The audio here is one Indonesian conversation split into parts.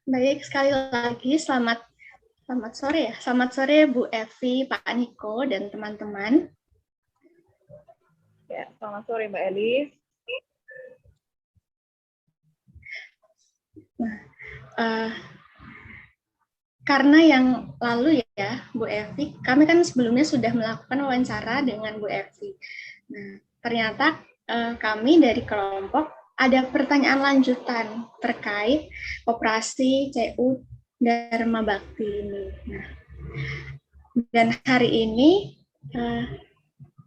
Baik, sekali lagi selamat sore ya. Selamat sore Bu Evi, Pak Niko, dan teman-teman. Ya, selamat sore Mbak Elis. Nah, karena yang lalu ya, Bu Evi, kami kan sebelumnya sudah melakukan wawancara dengan Bu Evi. Nah, ternyata kami dari kelompok ada pertanyaan lanjutan terkait Koperasi CU Dharma Bakti ini. Nah, dan hari ini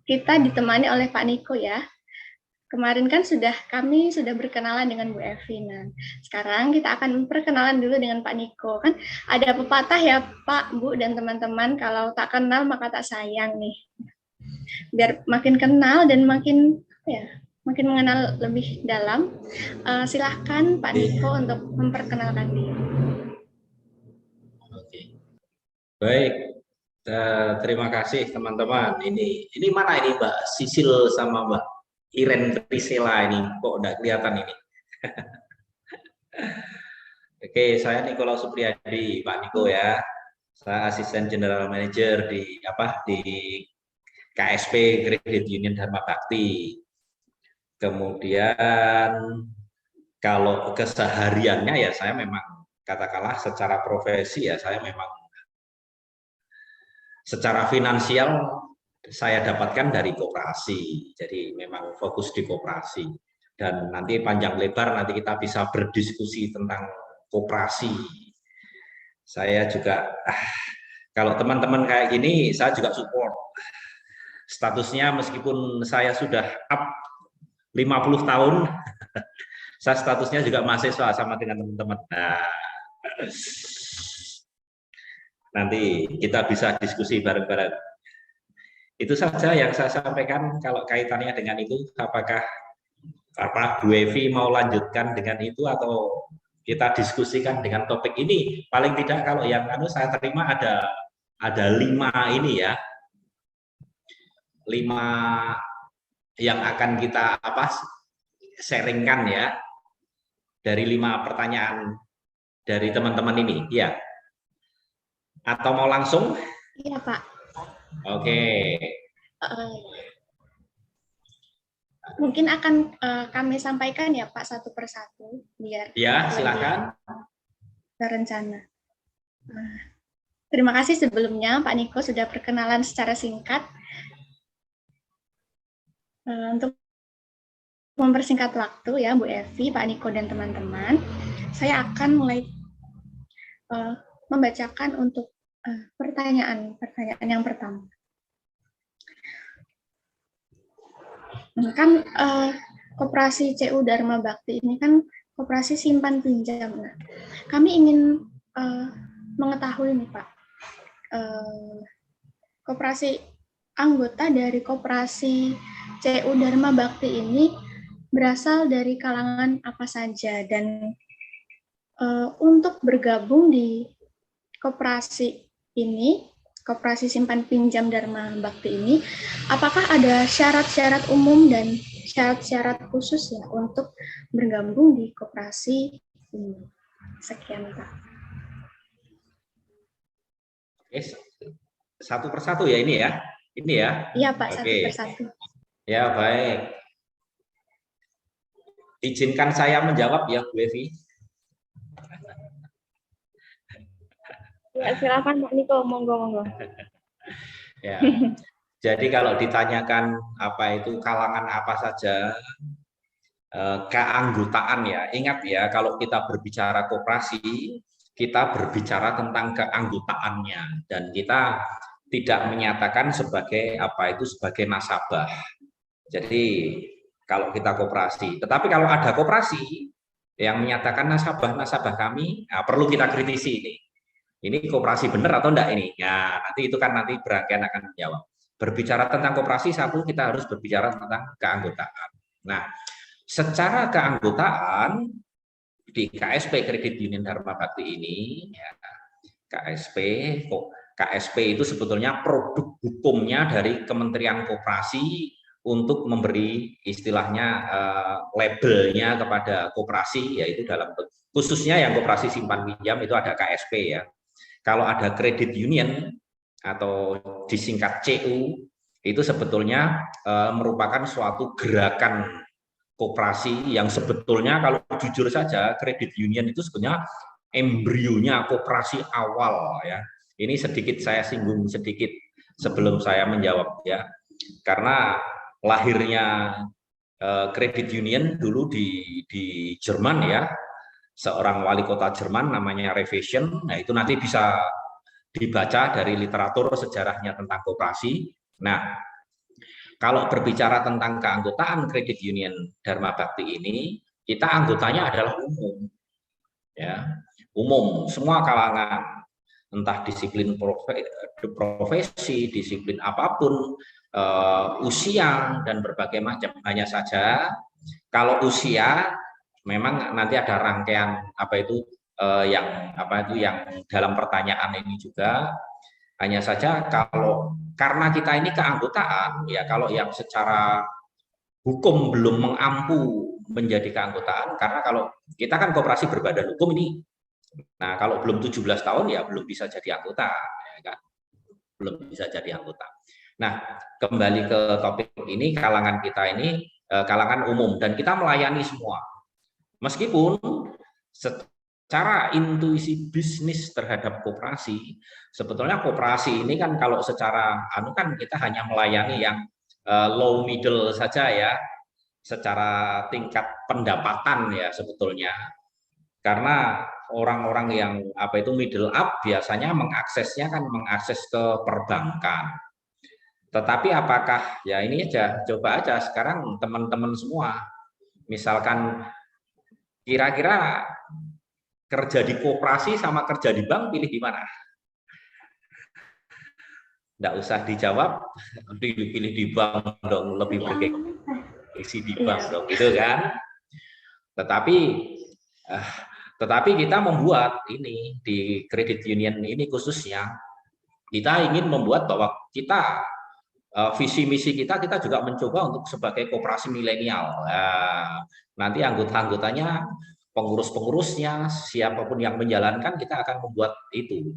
kita ditemani oleh Pak Niko ya. Kemarin kan kami sudah berkenalan dengan Bu Evi. Nah, sekarang kita akan perkenalan dulu dengan Pak Niko. Kan ada pepatah ya Pak, Bu, dan teman-teman, kalau tak kenal maka tak sayang nih. Biar makin kenal dan makin mengenal lebih dalam, silahkan Pak Niko untuk memperkenalkan diri. Oke. Baik, terima kasih teman-teman. Ini mana ini Mbak Sisil sama Mbak Iren Priscilla ini, kok udah kelihatan ini. Oke, saya Nikolaus Supriyadi, Pak Niko ya. Saya Asisten General Manager di KSP Credit Union Dharma Bakti. Kemudian kalau kesehariannya ya saya memang katakanlah secara profesi ya saya memang secara finansial saya dapatkan dari koperasi, jadi memang fokus di koperasi. Dan nanti panjang lebar nanti kita bisa berdiskusi tentang koperasi. Saya juga, kalau teman-teman kayak gini, saya juga support. Statusnya meskipun saya sudah up 50 tahun, saya statusnya juga mahasiswa sama dengan teman-teman. Nah, nanti kita bisa diskusi bareng-bareng. Itu saja yang saya sampaikan. Kalau kaitannya dengan itu, apakah Bu Evi mau lanjutkan dengan itu atau kita diskusikan dengan topik ini? Paling tidak kalau yang saya terima ada 5 ini ya, 5 yang akan kita sharingkan ya, dari 5 pertanyaan dari teman-teman ini ya. Atau mau langsung? Iya Pak. Oke. Mungkin akan kami sampaikan ya Pak satu persatu biar ya silakan terencana. Terima kasih sebelumnya Pak Niko sudah perkenalan secara singkat. Untuk mempersingkat waktu ya Bu Evi, Pak Niko, dan teman-teman, saya akan mulai membacakan untuk pertanyaan yang pertama. Kan Koperasi CU Dharma Bakti ini kan koperasi simpan pinjam. Nah, kami ingin mengetahui nih Pak, koperasi anggota dari Koperasi CU Dharma Bakti ini berasal dari kalangan apa saja, dan untuk bergabung di koperasi ini, Koperasi Simpan Pinjam Dharma Bakti ini, apakah ada syarat-syarat umum dan syarat-syarat khusus ya untuk bergabung di koperasi ini? Sekian Pak. Oke, satu persatu ya ini ya? Ini ya? Iya Pak, oke. Satu persatu. Ya baik. Izinkan saya menjawab ya Bu Evi. Ya, silakan Pak Niko, monggo. Ya. Jadi kalau ditanyakan apa itu kalangan apa saja, keanggotaan ya, ingat ya kalau kita berbicara koperasi, kita berbicara tentang keanggotaannya dan kita tidak menyatakan sebagai sebagai nasabah. Jadi kalau kita koperasi, tetapi kalau ada koperasi yang menyatakan nasabah kami, perlu kita kritisi ini. Ini koperasi benar atau enggak ini? Ya, nanti itu kan nanti berangkat akan menjawab. Berbicara tentang koperasi, satu kita harus berbicara tentang keanggotaan. Nah, secara keanggotaan di KSP Credit Union Dharma Bakti ini, ya, KSP KSP itu sebetulnya produk hukumnya dari Kementerian Koperasi untuk memberi istilahnya labelnya kepada koperasi, yaitu dalam khususnya yang koperasi simpan pinjam itu ada KSP ya. Kalau ada credit union atau disingkat CU itu sebetulnya merupakan suatu gerakan koperasi yang sebetulnya kalau jujur saja credit union itu sebenarnya embrionya koperasi awal ya. Ini sedikit saya singgung sedikit sebelum saya menjawab ya. Karena lahirnya credit union dulu di Jerman ya. Seorang wali kota Jerman namanya Revision. Nah, itu nanti bisa dibaca dari literatur sejarahnya tentang koperasi. Nah, kalau berbicara tentang keanggotaan credit union Dharma Bakti ini, kita anggotanya adalah umum. Ya, umum, semua kalangan, entah disiplin profesi, disiplin apapun, usia dan berbagai macam. Hanya saja kalau usia memang nanti ada rangkaian yang dalam pertanyaan ini juga. Hanya saja karena kita ini keanggotaan ya, kalau yang secara hukum belum mengampu menjadi keanggotaan, karena kalau kita kan koperasi berbadan hukum ini. Nah, kalau belum 17 tahun ya belum bisa jadi anggota, ya kan? Belum bisa jadi anggota. Nah, kembali ke topik ini, kalangan kita ini kalangan umum dan kita melayani semua. Meskipun secara intuisi bisnis terhadap koperasi, sebetulnya koperasi ini kan kalau secara kan kita hanya melayani yang low middle saja ya, secara tingkat pendapatan ya sebetulnya. Karena orang-orang yang middle up biasanya mengaksesnya kan mengakses ke perbankan. Tetapi apakah ya ini aja, coba aja sekarang teman-teman semua, misalkan kira-kira kerja di koperasi sama kerja di bank pilih di mana? Nggak usah dijawab, pilih di bank dong, lebih bergengsi di bank dong, gitu kan? Tetapi kita membuat ini di credit union ini khususnya, kita ingin membuat bahwa kita visi misi kita juga mencoba untuk sebagai koperasi milenial. Nanti anggota-anggotanya, pengurus-pengurusnya, siapapun yang menjalankan, kita akan membuat itu.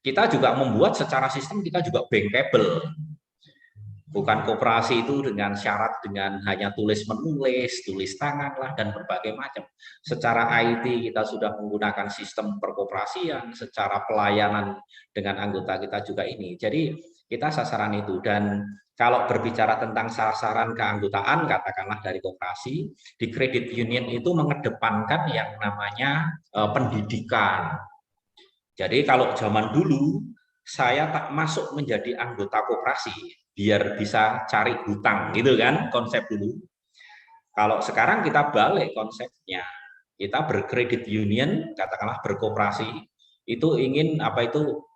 Kita juga membuat secara sistem, kita juga bankable. Bukan koperasi itu dengan syarat dengan hanya tulis-menulis, tulis tangan lah, dan berbagai macam. Secara IT kita sudah menggunakan sistem perkoperasian, secara pelayanan dengan anggota kita juga ini. Jadi kita sasaran itu. Dan kalau berbicara tentang sasaran keanggotaan, katakanlah dari koperasi, di credit union itu mengedepankan yang namanya pendidikan. Jadi kalau zaman dulu, saya tak masuk menjadi anggota koperasi, biar bisa cari hutang, gitu kan, konsep dulu. Kalau sekarang kita balik konsepnya, kita berkredit union, katakanlah berkoperasi, itu ingin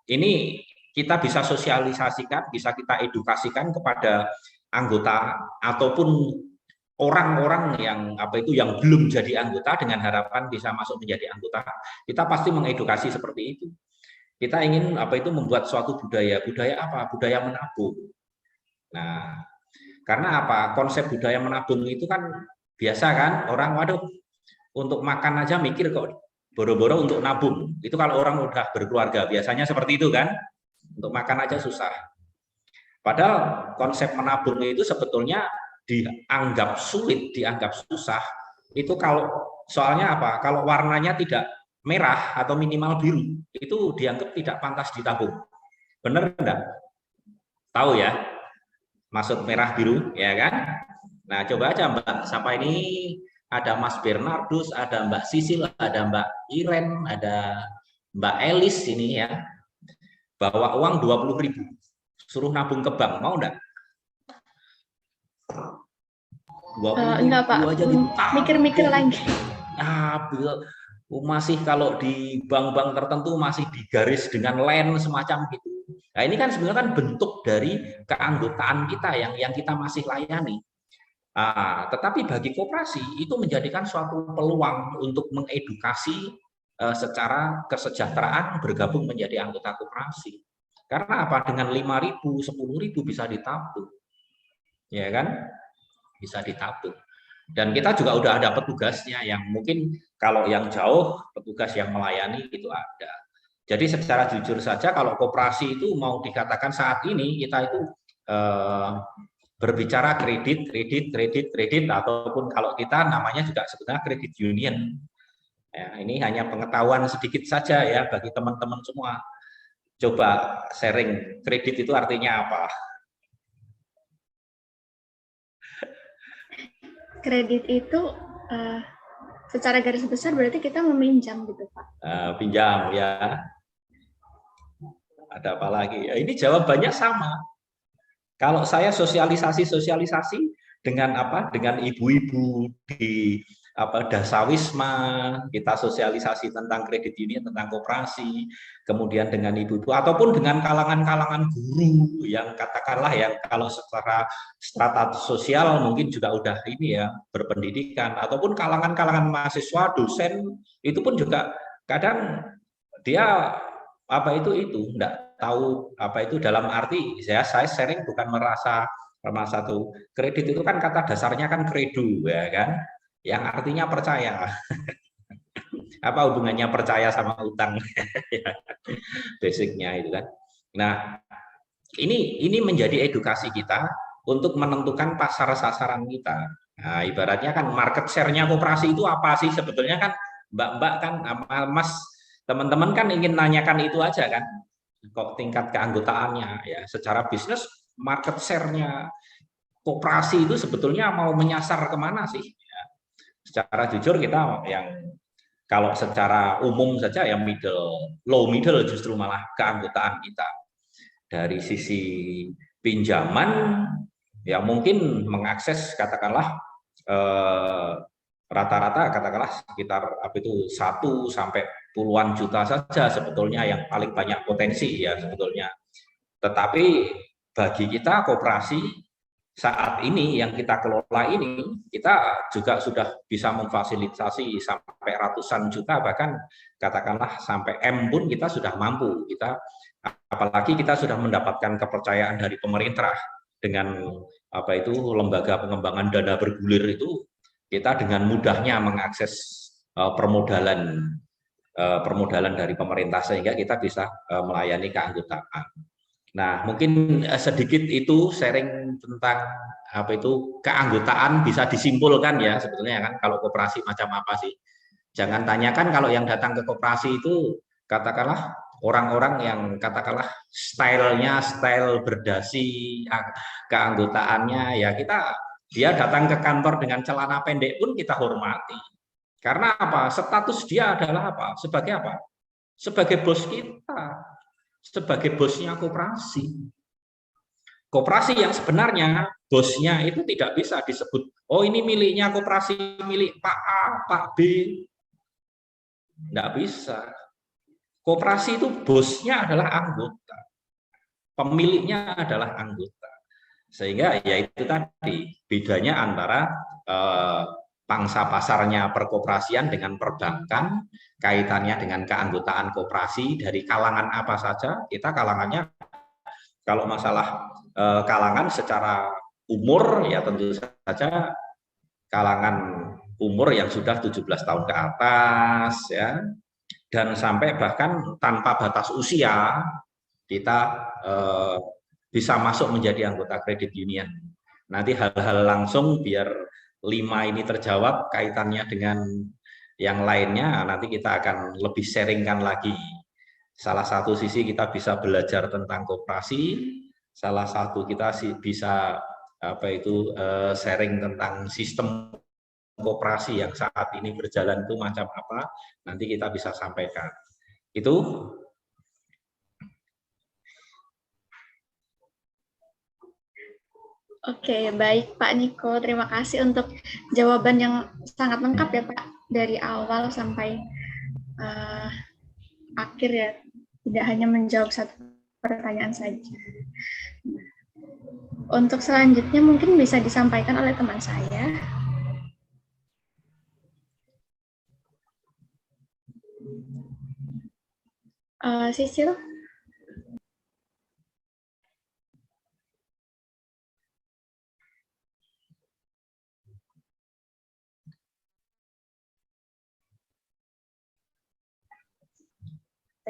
ini kita bisa sosialisasikan, bisa kita edukasikan kepada anggota ataupun orang-orang yang yang belum jadi anggota dengan harapan bisa masuk menjadi anggota. Kita pasti mengedukasi seperti itu. Kita ingin membuat suatu budaya apa? Budaya menabung. Nah, karena apa? Konsep budaya menabung itu kan biasa kan, orang waduh untuk makan aja mikir kok, boro-boro untuk nabung. Itu kalau orang udah berkeluarga biasanya seperti itu kan. Untuk makan aja susah. Padahal konsep menabung itu sebetulnya dianggap sulit, dianggap susah. Itu soalnya apa? Kalau warnanya tidak merah atau minimal biru, itu dianggap tidak pantas ditabung. Benar enggak? Tahu ya? Maksud merah biru, ya kan? Nah, coba aja Mbak, siapa ini? Ada Mas Bernardus, ada Mbak Sisil, ada Mbak Iren, ada Mbak Elis ini ya. Bawa uang 20.000, suruh nabung ke bank, mau enggak? 20.000 enggak, Pak. Aja mikir-mikir lagi. Masih kalau di bank-bank tertentu masih digaris dengan line semacam gitu. Nah, ini kan sebenarnya kan bentuk dari keanggotaan kita yang kita masih layani. Tetapi bagi koperasi itu menjadikan suatu peluang untuk mengedukasi secara kesejahteraan bergabung menjadi anggota koperasi. Karena apa? Dengan 5.000, 10.000 bisa ditabung. Ya kan? Bisa ditabung. Dan kita juga udah ada petugasnya yang mungkin kalau yang jauh petugas yang melayani itu ada. Jadi secara jujur saja kalau koperasi itu mau dikatakan saat ini kita itu berbicara kredit ataupun kalau kita namanya juga sebenarnya kredit union. Ya, ini hanya pengetahuan sedikit saja ya bagi teman-teman semua. Coba sharing kredit itu artinya apa? Kredit itu secara garis besar berarti kita meminjam gitu Pak. Pinjam ya. Ada apa lagi? Ya, ini jawabannya sama. Kalau saya sosialisasi dengan apa? Dengan ibu-ibu di apa dasawisma, kita sosialisasi tentang kredit union, tentang koperasi, kemudian dengan ibu-ibu ataupun dengan kalangan-kalangan guru yang katakanlah yang kalau secara strata sosial mungkin juga udah ini ya berpendidikan ataupun kalangan-kalangan mahasiswa, dosen itu pun juga kadang dia apa itu enggak tahu apa itu dalam arti saya sharing bukan merasa satu kredit itu kan kata dasarnya kan kredo ya kan yang artinya percaya. Apa hubungannya percaya sama utang? Basicnya itu kan. Nah, ini menjadi edukasi kita untuk menentukan pasar sasaran kita. Nah, ibaratnya kan market share-nya koperasi itu apa sih sebetulnya kan Mbak-mbak kan Mas teman-teman kan ingin nanyakan itu aja kan kok tingkat keanggotaannya ya secara bisnis market share-nya koperasi itu sebetulnya mau menyasar kemana sih ya, secara jujur kita yang kalau secara umum saja yang low middle justru malah keanggotaan kita dari sisi pinjaman yang mungkin mengakses katakanlah rata-rata katakanlah sekitar apa itu 1 sampai puluhan juta saja sebetulnya yang paling banyak potensi ya sebetulnya. Tetapi bagi kita koperasi saat ini yang kita kelola ini kita juga sudah bisa memfasilitasi sampai ratusan juta bahkan katakanlah sampai M pun kita sudah mampu kita apalagi kita sudah mendapatkan kepercayaan dari pemerintah dengan apa itu lembaga pengembangan dana bergulir itu kita dengan mudahnya mengakses permodalan dari pemerintah sehingga kita bisa melayani keanggotaan. Nah, mungkin sedikit itu sharing tentang apa itu keanggotaan bisa disimpulkan ya sebetulnya kan kalau koperasi macam apa sih. Jangan tanyakan kalau yang datang ke koperasi itu katakanlah orang-orang yang katakanlah style berdasi keanggotaannya ya dia datang ke kantor dengan celana pendek pun kita hormati. Karena apa? Status dia adalah apa? Sebagai apa? Sebagai bos kita. Sebagai bosnya koperasi. Koperasi yang sebenarnya bosnya itu tidak bisa disebut, oh ini miliknya koperasi, milik Pak A, Pak B. Tidak bisa. Koperasi itu bosnya adalah anggota. Pemiliknya adalah anggota. Sehingga ya itu tadi, bedanya antara pangsa pasarnya perkoperasian dengan perbankan, kaitannya dengan keanggotaan koperasi dari kalangan apa saja, kita kalangannya kalau masalah kalangan secara umur ya tentu saja kalangan umur yang sudah 17 tahun ke atas ya dan sampai bahkan tanpa batas usia kita bisa masuk menjadi anggota kredit union. Nanti hal-hal langsung biar 5 ini terjawab kaitannya dengan yang lainnya nanti kita akan lebih sharingkan lagi. Salah satu sisi kita bisa belajar tentang koperasi, salah satu kita bisa apa itu sharing tentang sistem koperasi yang saat ini berjalan itu macam apa, nanti kita bisa sampaikan. Itu. Oke, baik Pak Niko. Terima kasih untuk jawaban yang sangat lengkap ya Pak, dari awal sampai akhir ya. Tidak hanya menjawab satu pertanyaan saja. Untuk selanjutnya mungkin bisa disampaikan oleh teman saya. Sisil.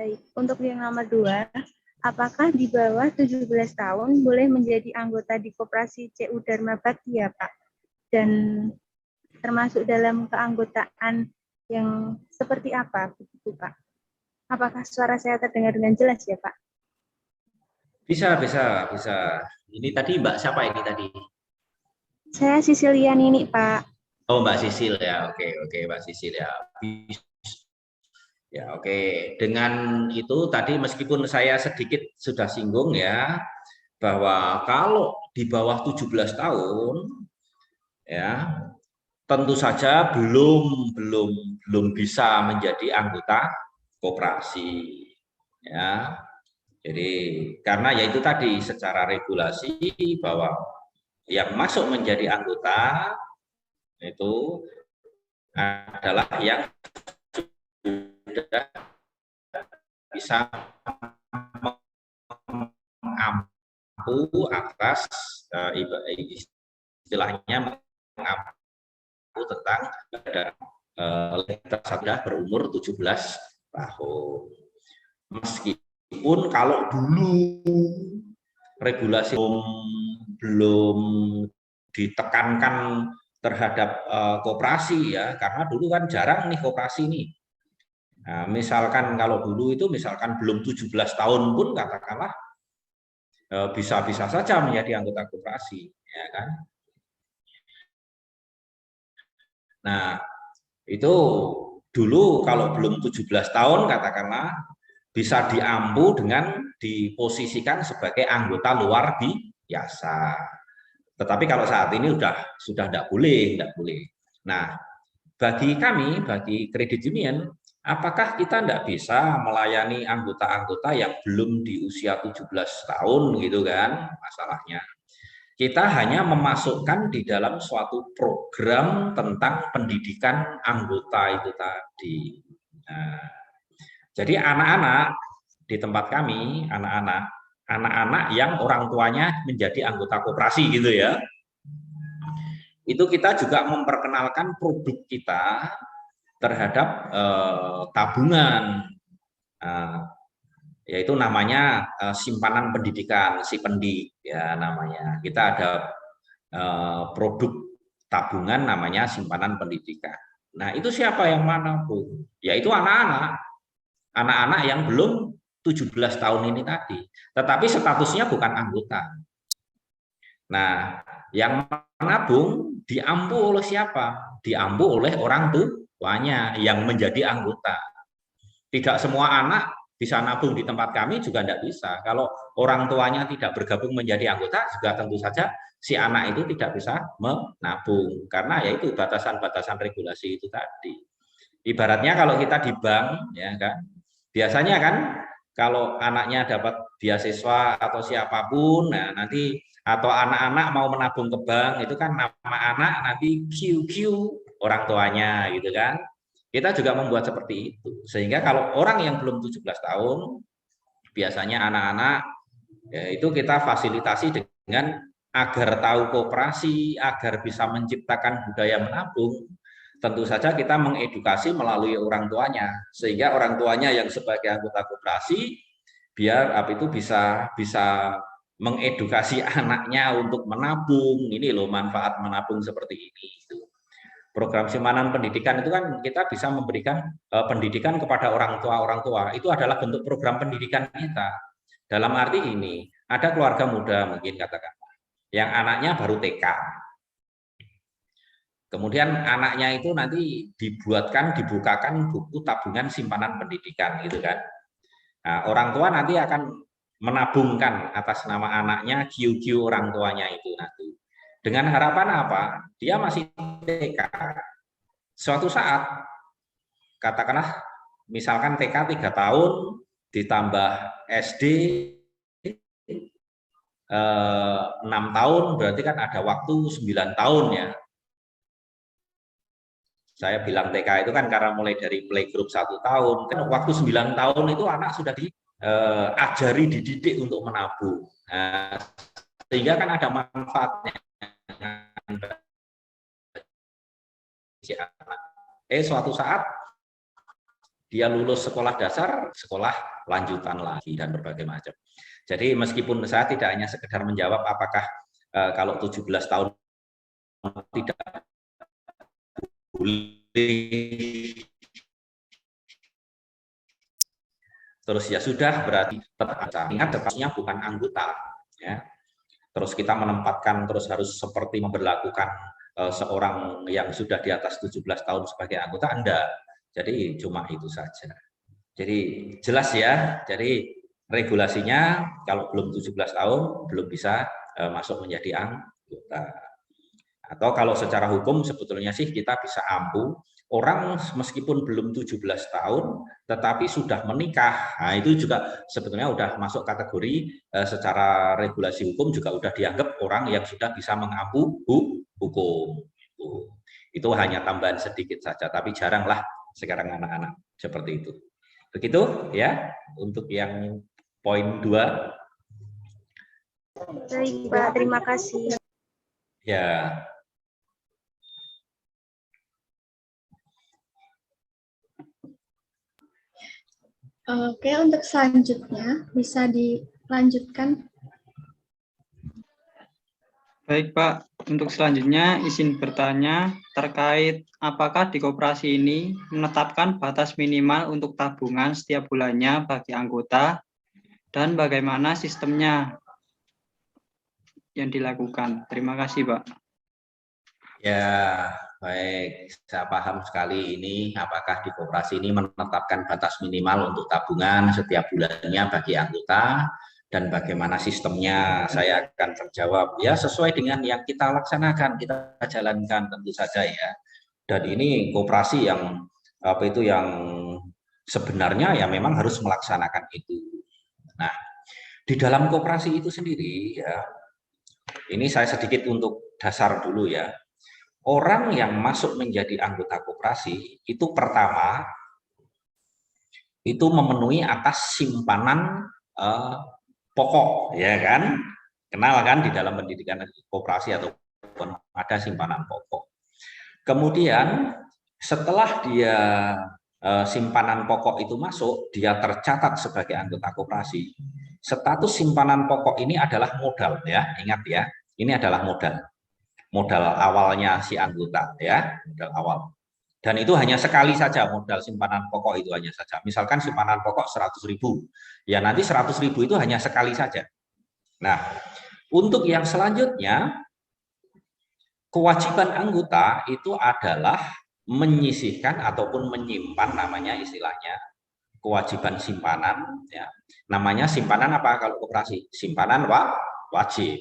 Baik, untuk yang nomor 2, apakah di bawah 17 tahun boleh menjadi anggota di Koperasi CU Dharma Bakti ya Pak? Dan termasuk dalam keanggotaan yang seperti apa begitu Pak? Apakah suara saya terdengar dengan jelas ya Pak? Bisa, bisa, bisa. Ini tadi Mbak siapa ini tadi? Saya Sisilian ini Pak. Oh, Mbak Sisil ya. Oke, oke, Mbak Sisil ya. Ya, oke. Dengan itu tadi meskipun saya sedikit sudah singgung ya, bahwa kalau di bawah 17 tahun ya, tentu saja belum bisa menjadi anggota koperasi ya. Jadi karena ya itu tadi secara regulasi bahwa yang masuk menjadi anggota itu adalah yang sudah bisa mengampu atas istilahnya mengampu tentang sudah berumur 17 tahun. Meskipun kalau dulu regulasi belum ditekankan terhadap koperasi ya, karena dulu kan jarang nih koperasi nih. Nah, misalkan kalau dulu itu misalkan belum 17 tahun pun katakanlah bisa-bisa saja menjadi anggota koperasi, ya kan? Nah, itu dulu kalau belum 17 tahun katakanlah bisa diampu dengan diposisikan sebagai anggota luar biasa. Tetapi kalau saat ini sudah tidak boleh, tidak boleh. Nah, bagi kami, bagi kredit union, apakah kita tidak bisa melayani anggota-anggota yang belum di usia 17 tahun gitu kan masalahnya. Kita hanya memasukkan di dalam suatu program tentang pendidikan anggota itu tadi. Nah, jadi anak-anak di tempat kami, anak-anak yang orang tuanya menjadi anggota koperasi gitu ya, itu kita juga memperkenalkan produk kita terhadap tabungan, yaitu namanya simpanan pendidikan, Sipendik ya namanya. Kita ada produk tabungan namanya simpanan pendidikan. Nah, itu siapa yang mana, Bu? Yaitu anak-anak yang belum 17 tahun ini tadi, tetapi statusnya bukan anggota. Nah, yang menabung diampu oleh siapa? Diampu oleh orang tuanya yang menjadi anggota. Tidak semua anak bisa nabung di tempat kami juga tidak bisa. Kalau orang tuanya tidak bergabung menjadi anggota, juga tentu saja si anak itu tidak bisa menabung. Karena yaitu batasan-batasan regulasi itu tadi. Ibaratnya kalau kita di bank, ya kan, biasanya kan kalau anaknya dapat beasiswa atau siapapun, nah nanti atau anak-anak mau menabung ke bank itu kan nama anak nanti QQ orang tuanya gitu kan. Kita juga membuat seperti itu. Sehingga kalau orang yang belum 17 tahun biasanya anak-anak ya itu kita fasilitasi dengan agar tahu koperasi, agar bisa menciptakan budaya menabung. Tentu saja kita mengedukasi melalui orang tuanya, sehingga orang tuanya yang sebagai anggota koperasi biar itu bisa mengedukasi anaknya untuk menabung. Ini loh manfaat menabung seperti ini. Program simpanan pendidikan itu kan kita bisa memberikan pendidikan kepada orang tua. Itu adalah bentuk program pendidikan kita. Dalam arti ini, ada keluarga muda mungkin katakan, yang anaknya baru TK. Kemudian anaknya itu nanti dibukakan buku tabungan simpanan pendidikan gitu kan. Nah, orang tua nanti akan menabungkan atas nama anaknya QQ orang tuanya itu nanti. Dengan harapan apa? Dia masih TK. Suatu saat, katakanlah misalkan TK 3 tahun ditambah SD 6 tahun, berarti kan ada waktu 9 tahun ya. Saya bilang TK itu kan karena mulai dari playgroup 1 tahun, kan waktu 9 tahun itu anak sudah diajari, dididik untuk menabung. Nah, sehingga kan ada manfaatnya. Suatu saat dia lulus sekolah dasar, sekolah lanjutan lagi, dan berbagai macam. Jadi meskipun saya tidak hanya sekedar menjawab apakah kalau 17 tahun tidak boleh, terus ya sudah, berarti tetap ingat tetapnya bukan anggota, ya. Terus kita menempatkan terus harus seperti memberlakukan seorang yang sudah di atas 17 tahun sebagai anggota, enggak. Jadi cuma itu saja. Jadi jelas ya, jadi regulasinya kalau belum 17 tahun belum bisa masuk menjadi anggota. Atau kalau secara hukum sebetulnya sih kita bisa ampu orang meskipun belum 17 tahun tetapi sudah menikah. Nah, itu juga sebetulnya sudah masuk kategori secara regulasi hukum juga sudah dianggap orang yang sudah bisa mengampu hukum. Itu hanya tambahan sedikit saja, tapi jaranglah sekarang anak-anak seperti itu. Begitu ya untuk yang poin 2. Baik, Pak, terima kasih. Ya. Oke, untuk selanjutnya bisa dilanjutkan. Baik, Pak. Untuk selanjutnya izin bertanya terkait apakah di koperasi ini menetapkan batas minimal untuk tabungan setiap bulannya bagi anggota dan bagaimana sistemnya yang dilakukan. Terima kasih, Pak. Ya, baik. Saya paham sekali ini apakah di koperasi ini menetapkan batas minimal untuk tabungan setiap bulannya bagi anggota dan bagaimana sistemnya. Saya akan terjawab ya sesuai dengan yang kita laksanakan, kita jalankan tentu saja ya. Dan ini koperasi yang yang sebenarnya ya memang harus melaksanakan itu. Nah, di dalam koperasi itu sendiri ya, ini saya sedikit untuk dasar dulu ya. Orang yang masuk menjadi anggota koperasi itu pertama itu memenuhi atas simpanan pokok, ya kan? Kenal kan di dalam pendidikan koperasi ataupun ada simpanan pokok. Kemudian setelah dia simpanan pokok itu masuk, dia tercatat sebagai anggota koperasi. Status simpanan pokok ini adalah modal, ya. Ingat ya, ini adalah modal. Modal awalnya si anggota, ya, modal awal. Dan itu hanya sekali saja modal simpanan pokok itu hanya saja. Misalkan simpanan pokok 100.000, ya nanti 100.000 itu hanya sekali saja. Nah, untuk yang selanjutnya, kewajiban anggota itu adalah menyisihkan ataupun menyimpan, namanya istilahnya kewajiban simpanan. Ya. Namanya simpanan apa kalau koperasi? Simpanan wajib.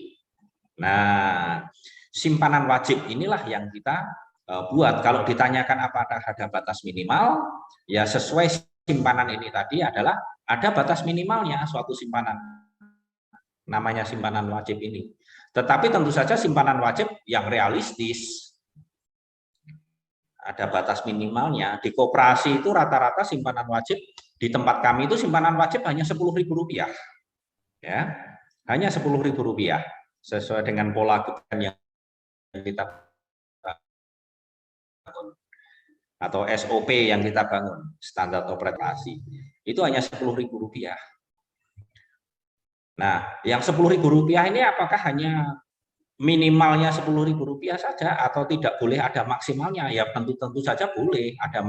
Nah, simpanan wajib inilah yang kita buat. Kalau ditanyakan apakah ada batas minimal, ya sesuai simpanan ini tadi adalah ada batas minimalnya suatu simpanan. Namanya simpanan wajib ini. Tetapi tentu saja simpanan wajib yang realistis. Ada batas minimalnya. Di koperasi itu rata-rata simpanan wajib di tempat kami itu simpanan wajib hanya Rp10.000. Ya, hanya Rp10.000 sesuai dengan pola yang kita atau SOP yang kita bangun, standar operasi, itu hanya Rp10.000. Nah, yang Rp10.000 ini apakah hanya minimalnya Rp10.000 saja atau tidak boleh ada maksimalnya? Ya tentu saja boleh ada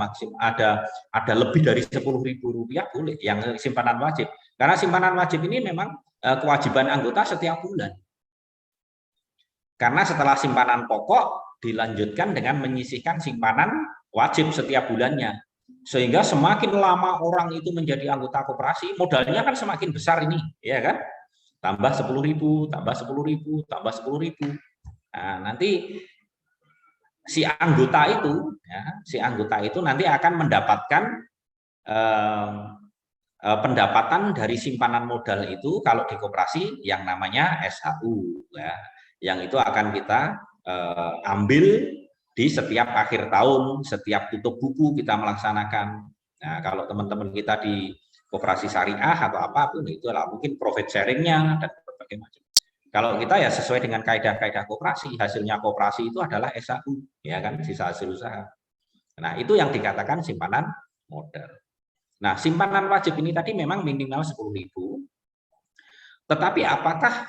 ada lebih dari Rp10.000 boleh yang simpanan wajib. Karena simpanan wajib ini memang kewajiban anggota setiap bulan. Karena setelah simpanan pokok dilanjutkan dengan menyisihkan simpanan wajib setiap bulannya. Sehingga semakin lama orang itu menjadi anggota koperasi, modalnya kan semakin besar ini, ya kan? Tambah 10.000, tambah 10.000, tambah 10.000. Nah, nanti si anggota itu nanti akan mendapatkan pendapatan dari simpanan modal itu kalau di koperasi yang namanya SHU, ya, yang itu akan kita ambil di setiap akhir tahun, setiap tutup buku kita melaksanakan. Nah, kalau teman-teman kita di koperasi syariah atau apapun itu lah mungkin profit sharingnya dan berbagai macam. Kalau kita ya sesuai dengan kaidah-kaidah koperasi, hasilnya koperasi itu adalah SHU, ya kan, sisa hasil usaha. Nah, itu yang dikatakan simpanan modal. Nah, simpanan wajib ini tadi memang minimal 10.000. Tetapi apakah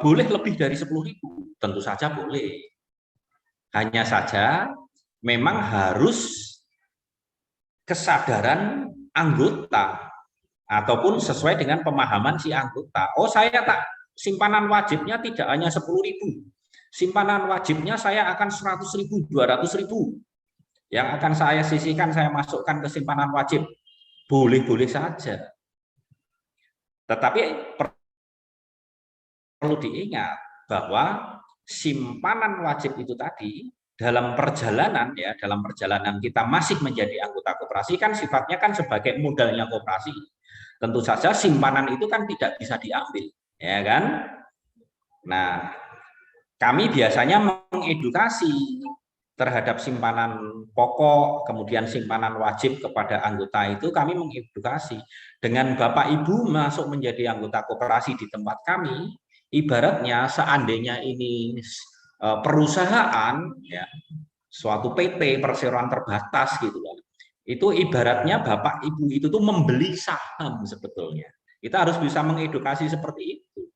boleh lebih dari 10.000? Tentu saja boleh. Hanya saja memang harus kesadaran anggota ataupun sesuai dengan pemahaman si anggota. Oh, saya tak simpanan wajibnya tidak hanya 10.000. Simpanan wajibnya saya akan 100.000, 200.000. Yang akan saya sisihkan, saya masukkan ke simpanan wajib. Boleh-boleh saja. Tetapi perlu diingat bahwa simpanan wajib itu tadi dalam perjalanan kita masih menjadi anggota koperasi kan sifatnya kan sebagai modalnya koperasi. Tentu saja simpanan itu kan tidak bisa diambil, ya kan? Nah, kami biasanya mengedukasi terhadap simpanan pokok, kemudian simpanan wajib kepada anggota itu kami mengedukasi. Dengan Bapak Ibu masuk menjadi anggota koperasi di tempat kami, ibaratnya seandainya ini perusahaan, ya, suatu PT perseroan terbatas gitu kan, itu ibaratnya Bapak Ibu itu tuh membeli saham sebetulnya. Kita harus bisa mengedukasi seperti itu.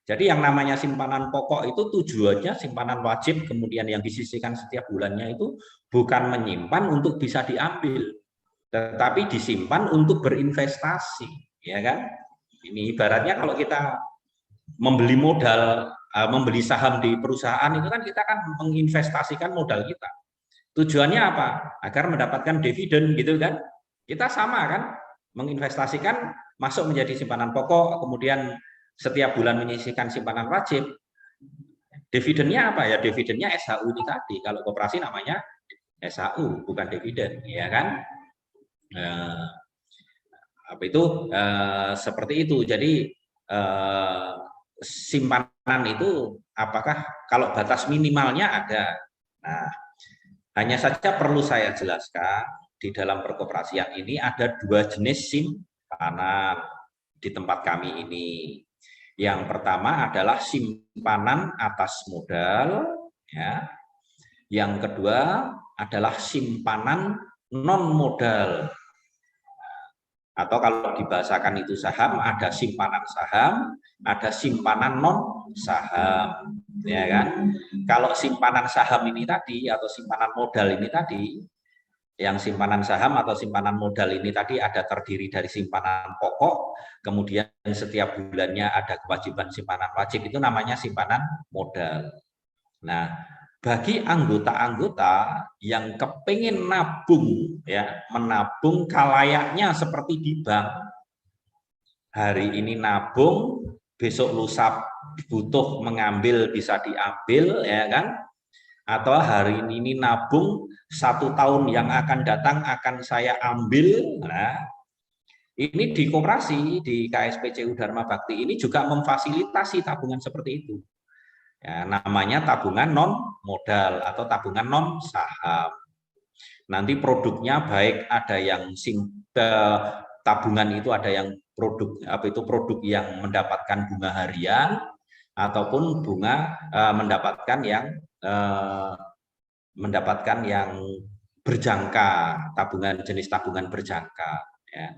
Jadi yang namanya simpanan pokok itu tujuannya simpanan wajib kemudian yang disisihkan setiap bulannya itu bukan menyimpan untuk bisa diambil, tetapi disimpan untuk berinvestasi, ya kan? Ini ibaratnya kalau kita membeli modal, membeli saham di perusahaan itu kan kita kan menginvestasikan modal kita. Tujuannya apa? Agar mendapatkan dividen gitu kan? Kita sama kan? Menginvestasikan masuk menjadi simpanan pokok, kemudian setiap bulan menyisihkan simpanan wajib. Dividennya apa ya? Dividennya SHU ini tadi. Kalau koperasi namanya SHU, bukan dividen, ya kan? Apa itu seperti itu. Jadi simpanan itu apakah kalau batas minimalnya ada? Nah, hanya saja perlu saya jelaskan di dalam perkoperasian ini ada 2 jenis simpanan di tempat kami ini. Yang pertama adalah simpanan atas modal, ya. Yang kedua adalah simpanan non modal. Atau kalau dibahasakan itu saham, ada simpanan saham, ada simpanan non saham, ya kan? Kalau simpanan saham ini tadi atau simpanan modal ini tadi, yang simpanan saham atau simpanan modal ini tadi ada terdiri dari simpanan pokok, kemudian setiap bulannya ada kewajiban simpanan wajib, itu namanya simpanan modal. Nah, bagi anggota-anggota yang kepingin nabung, ya, menabung kalayaknya seperti di bank, hari ini nabung, besok lusa butuh mengambil bisa diambil, ya kan? Atau hari ini nabung 1 tahun yang akan datang akan saya ambil. Nah, ini di koperasi di KSP CU Dharma Bakti ini juga memfasilitasi tabungan seperti itu. Ya, namanya tabungan non modal atau tabungan non saham. Nanti produknya baik ada yang tabungan itu ada yang produk apa itu produk yang mendapatkan bunga harian ataupun bunga mendapatkan yang berjangka, tabungan jenis tabungan berjangka, ya.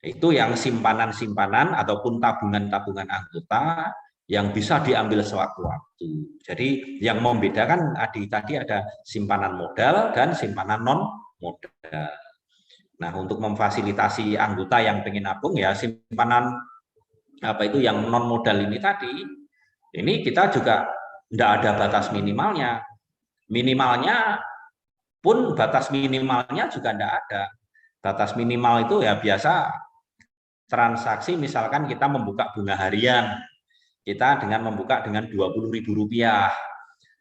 Itu yang simpanan-simpanan ataupun tabungan-tabungan anggota yang bisa diambil sewaktu-waktu. Jadi yang membedakan tadi ada simpanan modal dan simpanan non modal. Nah, untuk memfasilitasi anggota yang pengen nabung, ya simpanan apa itu yang non modal ini tadi, ini kita juga tidak ada batas minimalnya. Minimalnya pun batas minimalnya juga tidak ada. Batas minimal itu ya biasa transaksi, misalkan kita membuka bunga harian, kita dengan membuka dengan Rp20.000,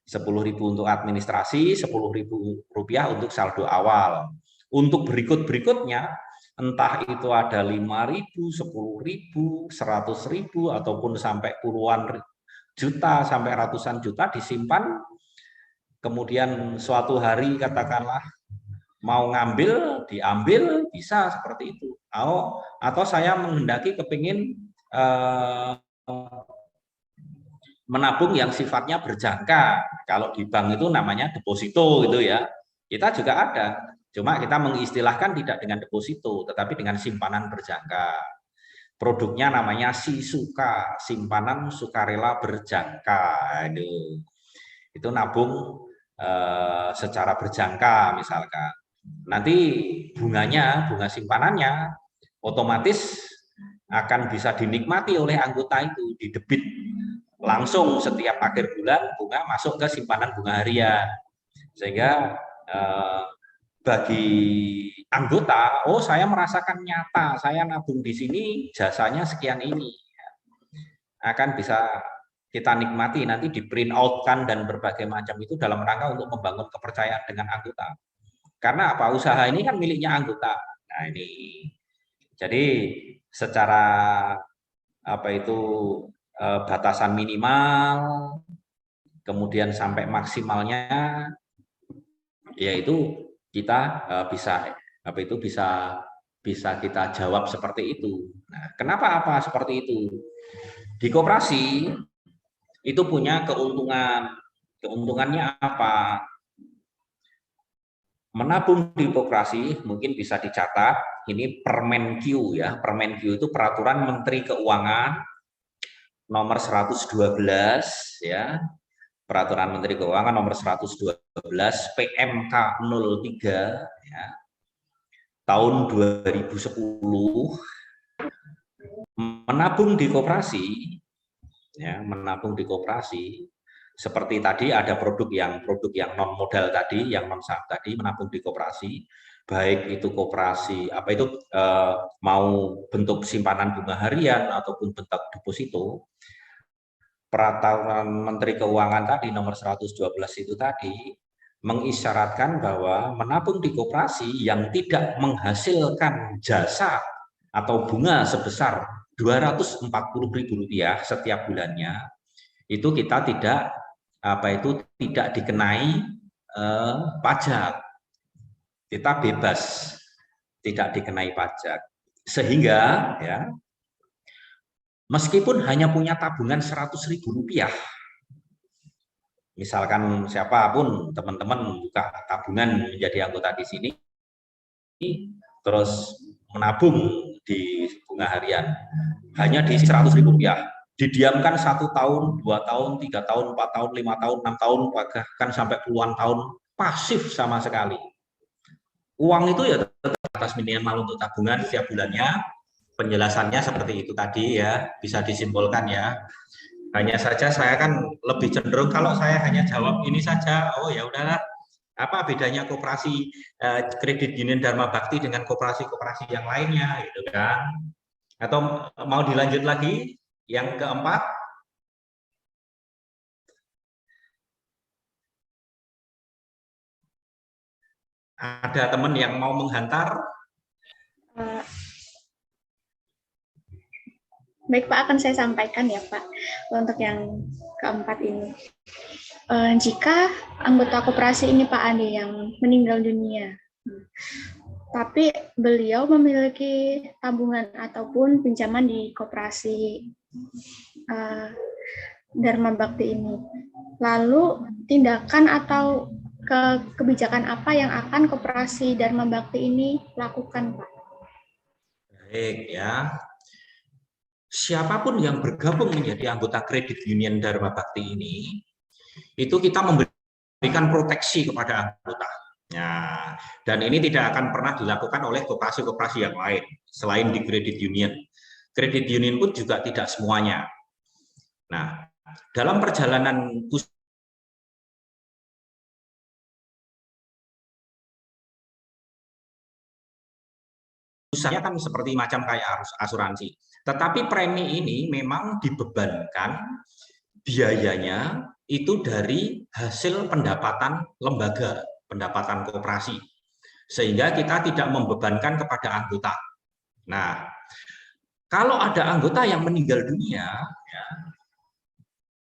Rp10.000 untuk administrasi, Rp10.000 untuk saldo awal. Untuk berikutnya, entah itu ada 5.000, 10.000, 100.000 ataupun sampai puluhan juta sampai ratusan juta disimpan, kemudian suatu hari katakanlah mau ngambil, diambil, bisa seperti itu. Atau saya menghendaki kepingin menabung yang sifatnya berjangka. Kalau di bank itu namanya deposito gitu ya. Kita juga ada Cuma kita mengistilahkan tidak dengan deposito, tetapi dengan simpanan berjangka. Produknya namanya SISUKA, simpanan sukarela berjangka. Itu nabung secara berjangka misalkan. Nanti bunganya, bunga simpanannya otomatis akan bisa dinikmati oleh anggota itu, didebit langsung setiap akhir bulan, bunga masuk ke simpanan bunga harian. Sehingga bagi anggota, oh saya merasakan nyata, saya nabung di sini jasanya sekian ini, akan bisa kita nikmati nanti di print out kan dan berbagai macam itu dalam rangka untuk membangun kepercayaan dengan anggota. Karena apa? Usaha ini kan miliknya anggota. Nah ini, jadi secara apa itu batasan minimal, kemudian sampai maksimalnya, yaitu kita bisa kita jawab seperti itu. Nah, kenapa apa seperti itu? Di koperasi itu punya keuntungan. Keuntungannya apa? Menabung di koperasi mungkin bisa dicatat, ini Permen Q ya. Permen Q itu peraturan Menteri Keuangan nomor 112 ya. Peraturan Menteri Keuangan nomor 112 PMK 03 ya, tahun 2010. Menabung di koperasi ya, menabung di koperasi seperti tadi ada produk yang non modal tadi, yang non saham tadi, menabung di koperasi, baik itu koperasi apa itu mau bentuk simpanan bunga harian ataupun bentuk deposito. Peraturan Menteri Keuangan tadi nomor 112 itu tadi mengisyaratkan bahwa menabung di koperasi yang tidak menghasilkan jasa atau bunga sebesar Rp240.000 setiap bulannya, itu kita tidak dikenai pajak. Kita bebas, tidak dikenai pajak. Sehingga ya, meskipun hanya punya tabungan Rp100.000, misalkan siapapun teman-teman buka tabungan menjadi anggota di sini, terus menabung di bunga harian hanya di Rp100.000, didiamkan 1 tahun, 2 tahun, 3 tahun, 4 tahun, 5 tahun, 6 tahun, bahkan sampai puluhan tahun pasif sama sekali. Uang itu ya tetap batas minimal untuk tabungan setiap bulannya. Penjelasannya seperti itu tadi ya, bisa disimpulkan ya. Hanya saja saya kan lebih cenderung kalau saya hanya jawab ini saja, oh ya udahlah, apa bedanya koperasi kredit union Dharma Bakti dengan koperasi-koperasi yang lainnya gitu kan. Atau mau dilanjut lagi yang keempat? Ada teman yang mau menghantar? Baik Pak, akan saya sampaikan ya Pak, untuk yang keempat ini. Jika anggota koperasi ini Pak Andi yang meninggal dunia, tapi beliau memiliki tabungan ataupun pinjaman di koperasi Dharma Bakti ini, lalu tindakan atau kebijakan apa yang akan koperasi Dharma Bakti ini lakukan Pak? Baik ya. Siapapun yang bergabung menjadi anggota kredit union Dharma Bakti ini, itu kita memberikan proteksi kepada anggota. Nah, dan ini tidak akan pernah dilakukan oleh koperasi-koperasi yang lain selain di kredit union. Kredit union pun juga tidak semuanya. Nah, dalam perjalanan usahanya kan seperti macam kayak asuransi. Tetapi premi ini memang dibebankan biayanya itu dari hasil pendapatan lembaga, pendapatan koperasi. Sehingga kita tidak membebankan kepada anggota. Nah, kalau ada anggota yang meninggal dunia, ya,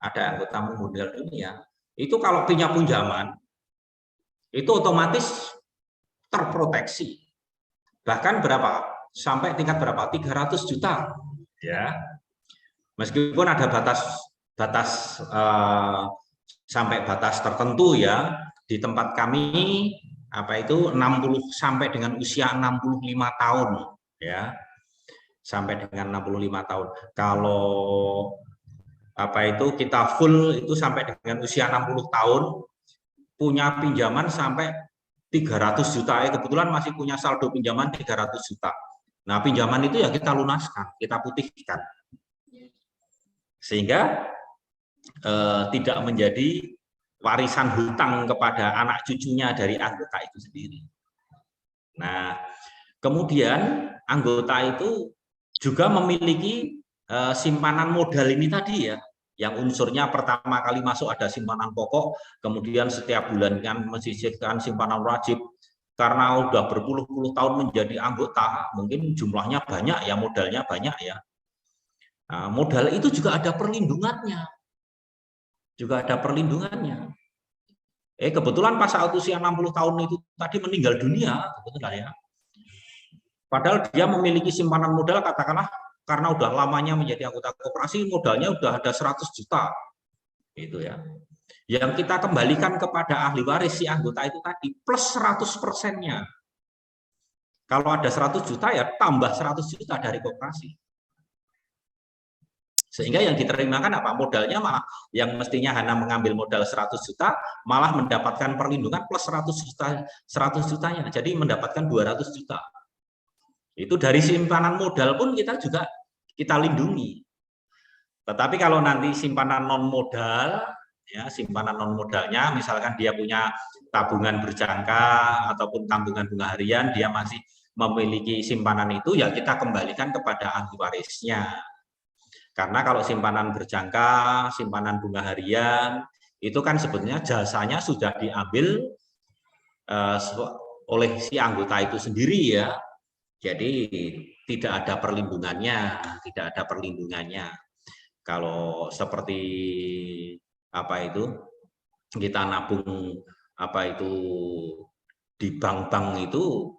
ada anggota meninggal dunia, itu kalau punya pinjaman, itu otomatis terproteksi. Bahkan berapa? Sampai tingkat berapa? 300 juta. Ya, meskipun ada batas sampai batas tertentu ya. Di tempat kami apa itu 60 sampai dengan usia 65 tahun ya. Sampai dengan 65 tahun. Kalau apa itu kita full itu sampai dengan usia 60 tahun punya pinjaman sampai 300 juta ya, kebetulan masih punya saldo pinjaman 300 juta. Nah, pinjaman itu ya kita lunaskan, kita putihkan. Sehingga tidak menjadi warisan hutang kepada anak cucunya dari anggota itu sendiri. Nah, kemudian anggota itu juga memiliki simpanan modal ini tadi ya, yang unsurnya pertama kali masuk ada simpanan pokok, kemudian setiap bulan kan menyisihkan simpanan wajib. Karena udah berpuluh-puluh tahun menjadi anggota, mungkin jumlahnya banyak ya, modalnya banyak ya. Nah, modal itu juga ada perlindungannya. Juga ada perlindungannya. Kebetulan pas saat usia 60 tahun itu tadi meninggal dunia, kebetulan ya. Padahal dia memiliki simpanan modal katakanlah karena udah lamanya menjadi anggota koperasi, modalnya udah ada 100 juta. Gitu ya. Yang kita kembalikan kepada ahli waris si anggota itu tadi plus 100%-nya. Kalau ada 100 juta ya tambah 100 juta dari koperasi. Sehingga yang diterimakan apa? Modalnya malah yang mestinya hanya mengambil modal 100 juta malah mendapatkan perlindungan plus 100 jutanya. Jadi mendapatkan 200 juta. Itu dari simpanan modal pun kita juga kita lindungi. Tetapi kalau nanti simpanan non modal, ya simpanan non modalnya, misalkan dia punya tabungan berjangka ataupun tabungan bunga harian, dia masih memiliki simpanan itu, ya kita kembalikan kepada ahli warisnya. Karena kalau simpanan berjangka, simpanan bunga harian, itu kan sebetulnya jasanya sudah diambil oleh si anggota itu sendiri ya. Jadi tidak ada perlindungannya, tidak ada perlindungannya. Kalau seperti apa itu kita nabung apa itu di bank-bank itu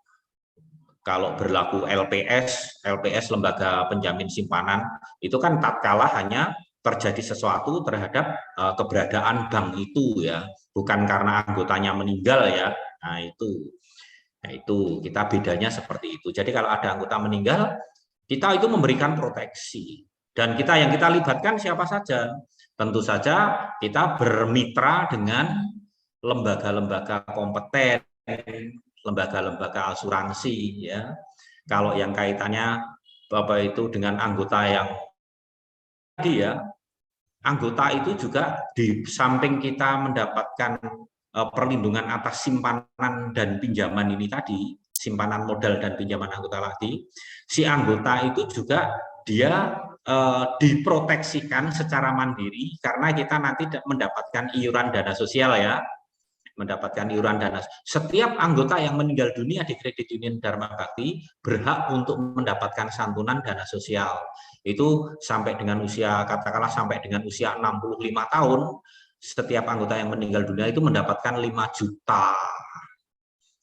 kalau berlaku LPS lembaga penjamin simpanan itu kan tatkala hanya terjadi sesuatu terhadap keberadaan bank itu ya, bukan karena anggotanya meninggal ya. Nah, itu kita bedanya seperti itu. Jadi kalau ada anggota meninggal, kita itu memberikan proteksi. Dan yang kita libatkan siapa saja? Tentu saja kita bermitra dengan lembaga-lembaga kompeten, lembaga-lembaga asuransi ya. Kalau yang kaitannya Bapak itu dengan anggota yang tadi ya, anggota itu juga di samping kita mendapatkan perlindungan atas simpanan dan pinjaman ini tadi, simpanan modal dan pinjaman anggota tadi, si anggota itu juga dia diproteksikan secara mandiri karena kita nanti mendapatkan iuran dana sosial ya, mendapatkan iuran dana. Setiap anggota yang meninggal dunia di Kredit Union Dharma Bakti berhak untuk mendapatkan santunan dana sosial. Itu sampai dengan usia, katakanlah sampai dengan usia 65 tahun, setiap anggota yang meninggal dunia itu mendapatkan 5 juta.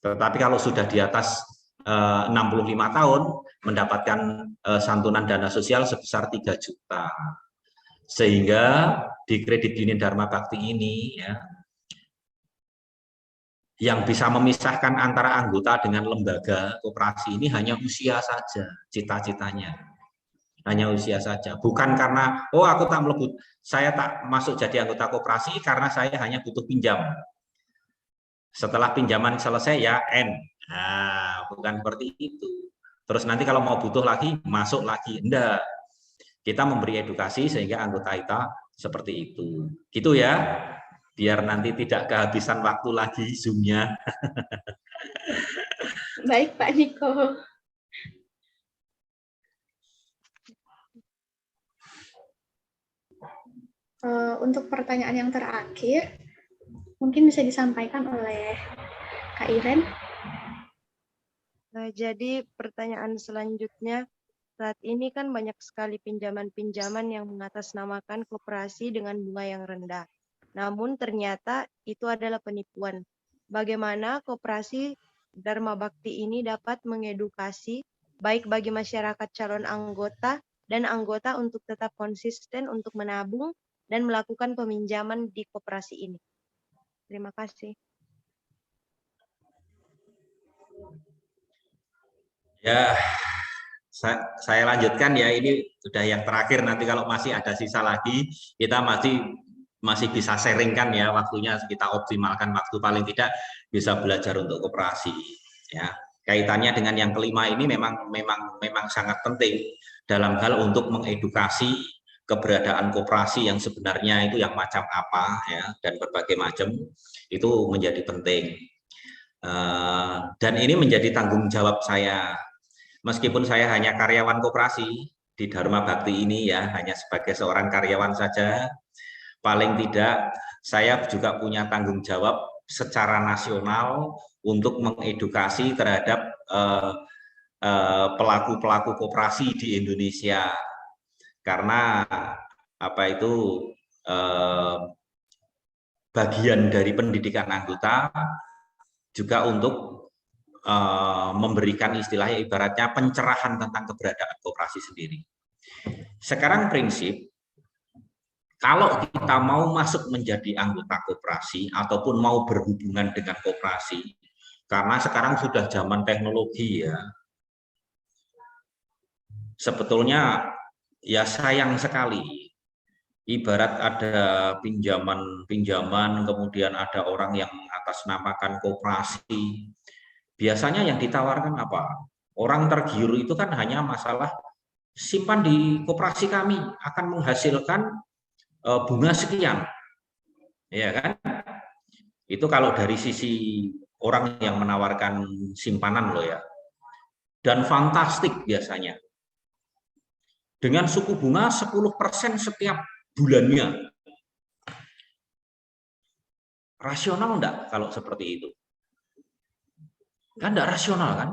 Tetapi kalau sudah di atas 65 tahun, mendapatkan santunan dana sosial sebesar 3 juta. Sehingga di Kredit Union Dharma Bakti ini ya, yang bisa memisahkan antara anggota dengan lembaga koperasi ini hanya usia saja, cita-citanya. Hanya usia saja. Bukan karena, oh aku tak melebut, saya tak masuk jadi anggota koperasi karena saya hanya butuh pinjam. Setelah pinjaman selesai ya N. Nah, bukan seperti itu. Terus nanti kalau mau butuh lagi, masuk lagi. Enggak. Kita memberi edukasi sehingga anggota kita seperti itu. Gitu ya. Biar nanti tidak kehabisan waktu lagi Zoom-nya. Baik, Pak Niko. Untuk pertanyaan yang terakhir, mungkin bisa disampaikan oleh Kak Iren. Jadi pertanyaan selanjutnya, saat ini kan banyak sekali pinjaman-pinjaman yang mengatasnamakan koperasi dengan bunga yang rendah. Namun ternyata itu adalah penipuan. Bagaimana koperasi Dharma Bakti ini dapat mengedukasi baik bagi masyarakat calon anggota dan anggota untuk tetap konsisten untuk menabung dan melakukan peminjaman di koperasi ini. Terima kasih. Ya, saya lanjutkan ya, ini sudah yang terakhir, nanti kalau masih ada sisa lagi kita masih bisa sharingkan ya, waktunya kita optimalkan waktu, paling tidak bisa belajar untuk koperasi ya. Kaitannya dengan yang kelima ini memang sangat penting dalam hal untuk mengedukasi keberadaan koperasi yang sebenarnya itu yang macam apa ya, dan berbagai macam itu menjadi penting. Dan ini menjadi tanggung jawab saya. Meskipun saya hanya karyawan koperasi di Dharma Bakti ini ya, hanya sebagai seorang karyawan saja, paling tidak saya juga punya tanggung jawab secara nasional untuk mengedukasi terhadap pelaku-pelaku koperasi di Indonesia. Karena apa itu bagian dari pendidikan anggota juga untuk memberikan istilahnya ibaratnya pencerahan tentang keberadaan koperasi sendiri. Sekarang prinsip, kalau kita mau masuk menjadi anggota koperasi ataupun mau berhubungan dengan koperasi, karena sekarang sudah zaman teknologi ya, sebetulnya ya sayang sekali. Ibarat ada pinjaman, kemudian ada orang yang mengatasnamakan koperasi. Biasanya yang ditawarkan apa? Orang tergiur itu kan hanya masalah simpan di koperasi kami akan menghasilkan bunga sekian, ya kan? Itu kalau dari sisi orang yang menawarkan simpanan loh ya. Dan fantastik biasanya. Dengan suku bunga 10% setiap bulannya. Rasional enggak kalau seperti itu? Kan enggak rasional kan?